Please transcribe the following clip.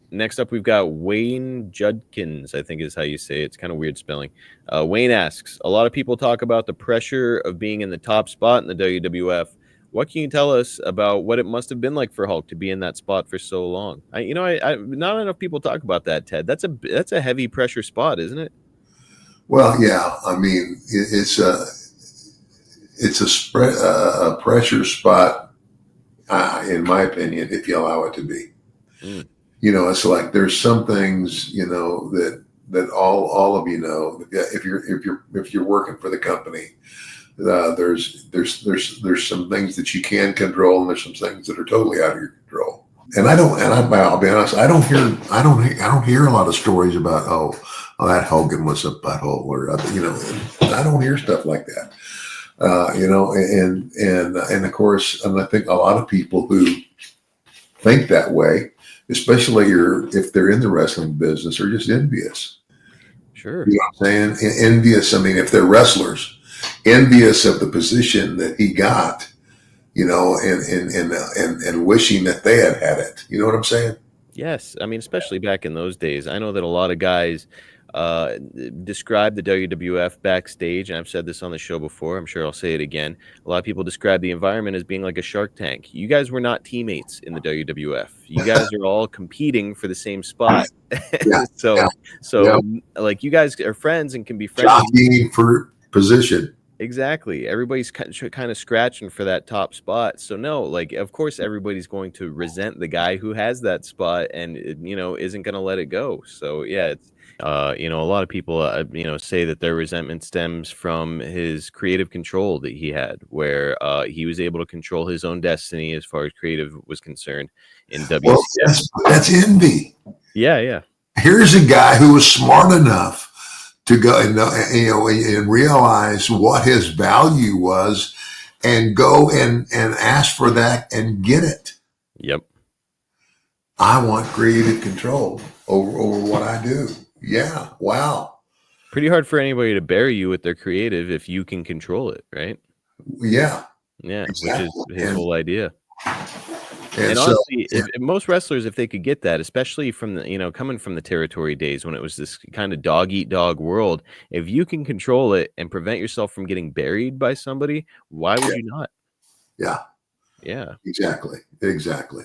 Next up, we've got Wayne Judkins, I think is how you say it. It's kind of weird spelling. Wayne asks, a lot of people talk about the pressure of being in the top spot in the WWF. What can you tell us about what it must have been like for Hulk to be in that spot for so long? Not enough people talk about that, Ted. That's a heavy pressure spot, isn't it? Well, yeah, I mean, it's a spread a pressure spot, in my opinion, if you allow it to be. Mm, It's like there's some things that all of if you're working for the company, there's some things that you can control, and there's some things that are totally out of your control. And I'll be honest, I don't hear a lot of stories about that Hogan was a butthole, or I don't hear stuff like that. And of course, and I think a lot of people who think that way, especially if they're in the wrestling business, are just envious. sure. You know what I'm saying? Envious. I mean, if they're wrestlers, envious of the position that he got, and wishing that they had it. You know what I'm saying? Yes, I mean, especially back in those days. I know that a lot of guys uh, describe the WWF backstage, and I've said this on the show before. I'm sure I'll say it again. A lot of people describe the environment as being like a Shark Tank. You guys were not teammates in the WWF. You guys are all competing for the same spot. Yeah, yeah, so, yeah. so like you guys are friends and can be friends. Jockeying for position. Exactly. Everybody's kind of scratching for that top spot. So no, like of course everybody's going to resent the guy who has that spot and isn't going to let it go. So yeah, it's a lot of people say that their resentment stems from his creative control that he had, where he was able to control his own destiny as far as creative was concerned in Well, WCW. that's envy. Yeah, yeah. Here's a guy who was smart enough to go and realize what his value was, and go and ask for that and get it. Yep. I want creative control over what I do. Yeah. Wow. Pretty hard for anybody to bury you with their creative if you can control it, right? Yeah. Yeah, which is Exactly. his whole idea. And And so, honestly, yeah, if most wrestlers, if they could get that, especially from the, coming from the territory days when it was this kind of dog eat dog world, if you can control it and prevent yourself from getting buried by somebody, why would yeah, you not? yeah, Yeah. exactly. Exactly.